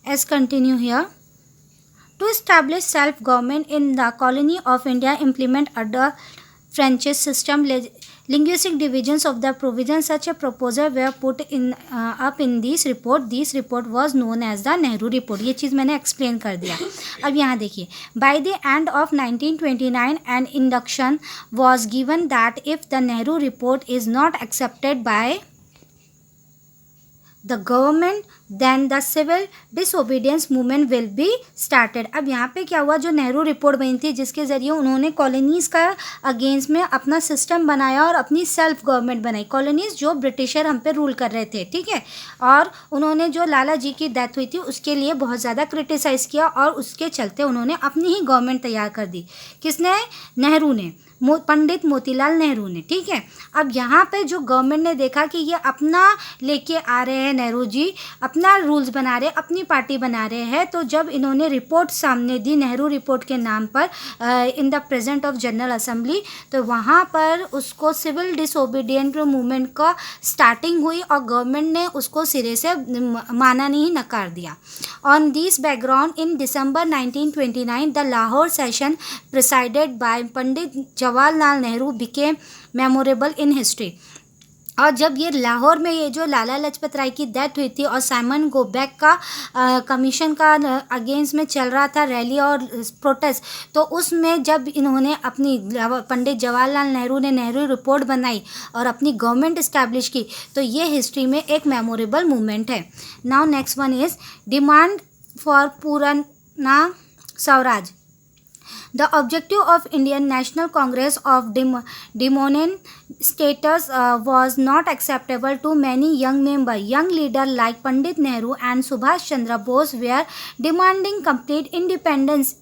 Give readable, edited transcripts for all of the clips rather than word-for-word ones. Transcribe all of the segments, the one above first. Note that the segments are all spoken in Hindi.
As continue here. To establish self-government in the colony of India, implement under French system linguistic divisions of the provisions. Such a proposal were put in up in this report. This report was known as the Nehru report. ये चीज़ मैंने explain कर दिया. अब यहाँ देखिए, by the end of 1929 an induction was given that if the Nehru report is not accepted by the government then the civil disobedience movement will be started. अब यहाँ पे क्या हुआ, जो नेहरू रिपोर्ट बनी थी जिसके ज़रिए उन्होंने कॉलोनीज़ का अगेंस्ट में अपना सिस्टम बनाया और अपनी सेल्फ गवर्नमेंट बनाई. कॉलोनीज़ जो ब्रिटिशर हम पे रूल कर रहे थे, ठीक है, और उन्होंने जो लाला जी की डेथ हुई थी उसके लिए बहुत ज़्यादा क्रिटिसाइज़ किया और उसके चलते उन्होंने अपनी ही गवर्नमेंट तैयार कर दी. किसने? नेहरू ने, पंडित मोतीलाल नेहरू ने, ठीक है. अब यहाँ पे जो गवर्नमेंट ने देखा कि ये अपना लेके आ रहे हैं, नेहरू जी अपना रूल्स बना रहे, अपनी पार्टी बना रहे हैं, तो जब इन्होंने रिपोर्ट सामने दी नेहरू रिपोर्ट के नाम पर in the present of general assembly, तो वहाँ पर उसको सिविल डिसोबीडियंट मूवमेंट का स्टार्टिंग हुई और गवर्नमेंट ने उसको सिरे से माना नहीं, नकार दिया. On this background in December 1929 the Lahore session presided bye Pandit Jawaharlal Nehru became memorable in history. और जब ये लाहौर में ये जो लाला लाजपत राय की डेथ हुई थी और साइमन गो बैक का कमीशन का अगेंस्ट में चल रहा था रैली और प्रोटेस्ट, तो उसमें जब इन्होंने अपनी पंडित जवाहरलाल नेहरू ने नेहरू रिपोर्ट बनाई और अपनी गवर्नमेंट इस्टेब्लिश की, तो ये हिस्ट्री में एक मेमोरेबल मूवमेंट है. Now next one is demand for पूर्ण Swaraj. The objective of Indian National Congress of Demonian status was not acceptable to many young members. Young leaders like Pandit Nehru and Subhash Chandra Bose were demanding complete independence,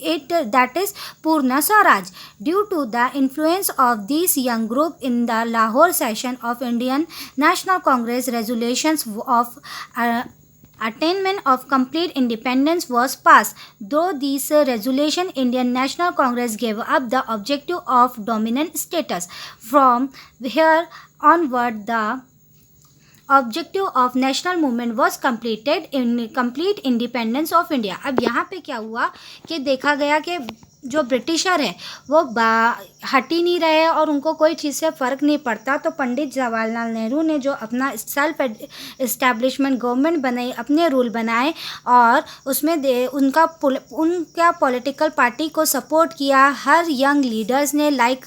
that is Purna Swaraj. Due to the influence of this young group in the Lahore session of Indian National Congress, resolutions of attainment of complete independence was passed. Though this resolution, Indian National Congress gave up the objective of dominant status. From here onward, the objective of national movement was completed in complete independence of India. अब यहाँ पे क्या हुआ कि देखा गया कि जो ब्रिटिशर है वो हट ही नहीं रहे और उनको कोई चीज़ से फ़र्क नहीं पड़ता, तो पंडित जवाहरलाल नेहरू ने जो अपना सेल्फ इस्टेब्लिशमेंट गवर्नमेंट बनाई, अपने रूल बनाए और उसमें उनका पॉलिटिकल पार्टी को सपोर्ट किया. हर यंग लीडर्स ने लाइक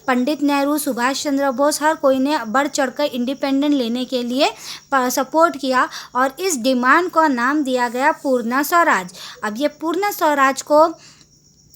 पंडित नेहरू, सुभाष चंद्र बोस, हर कोई ने बढ़ चढ़कर इंडिपेंडेंट लेने के लिए सपोर्ट किया और इस डिमांड को नाम दिया गया पूर्ण स्वराज. अब ये पूर्ण स्वराज को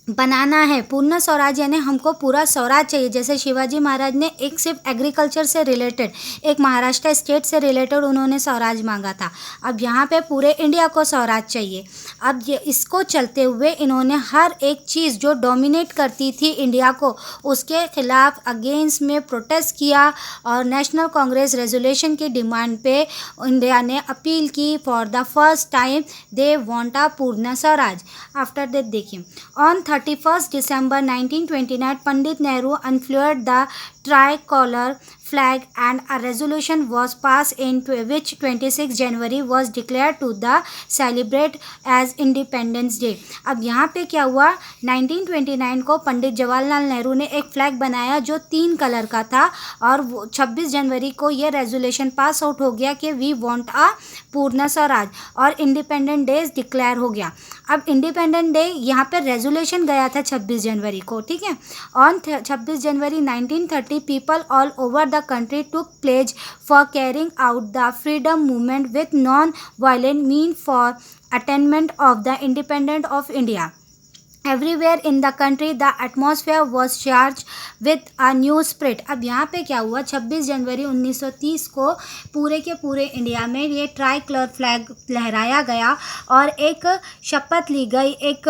बनाना है. पूर्ण स्वराज यानी हमको पूरा स्वराज चाहिए. जैसे शिवाजी महाराज ने एक सिर्फ एग्रीकल्चर से रिलेटेड, एक महाराष्ट्र स्टेट से रिलेटेड उन्होंने स्वराज मांगा था. अब यहाँ पे पूरे इंडिया को स्वराज चाहिए. अब ये इसको चलते हुए इन्होंने हर एक चीज़ जो डोमिनेट करती थी इंडिया को, उसके खिलाफ अगेंस्ट में प्रोटेस्ट किया और नेशनल कांग्रेस रेजोल्यूशन की डिमांड पे इंडिया ने अपील की. For the first time they want a पूर्ण स्वराज. आफ्टर दैट देखिए, on 31st December 1929, Pandit Nehru unfurled the tricolor flag and a resolution was passed in which 26 January was declared to the celebrate as Independence Day. अब यहाँ पे क्या हुआ, 1929 को पंडित जवाहरलाल नेहरू ने एक फ्लैग बनाया जो 3 कलर का था और 26 जनवरी को ये रेजोल्यूशन पास आउट हो गया कि वी वांट अ पूर्ण स्वराज और इंडिपेंडेंट डे डिक्लेयर हो गया. अब इंडिपेंडेंट डे यहाँ पे रेजोल्यूशन गया था 26 जनवरी को, ठीक है. On 26 January 1930 people all over the country took pledge for carrying out the freedom movement with non-violent means for attainment of the independence of India. Everywhere in the country the atmosphere was charged with a new spirit. अब यहाँ पे क्या हुआ, 26 जनवरी 1930 को पूरे के पूरे इंडिया में ये ट्राई कलर फ्लैग लहराया गया और एक शपथ ली गई, एक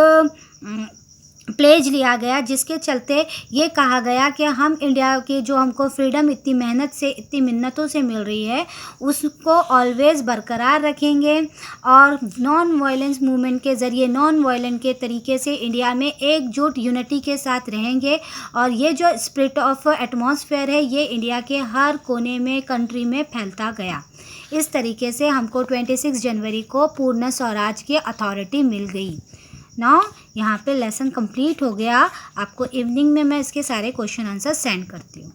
प्लेज लिया गया, जिसके चलते ये कहा गया कि हम इंडिया की जो हमको फ्रीडम इतनी मेहनत से इतनी मिन्नतों से मिल रही है उसको ऑलवेज़ बरकरार रखेंगे और नॉन वायलेंस मूवमेंट के ज़रिए नॉन वायलेंट के तरीके से इंडिया में एकजुट यूनिटी के साथ रहेंगे। और ये जो स्पिरिट ऑफ एटमॉस्फेयर है ये इंडिया के हर कोने में कंट्री में फैलता गया। इस तरीके से हमको 26 जनवरी को पूर्ण स्वराज की अथॉरिटी मिल गई। नाउ यहाँ पे लेसन कंप्लीट हो गया। आपको इवनिंग में मैं इसके सारे क्वेश्चन आंसर सेंड करती हूँ।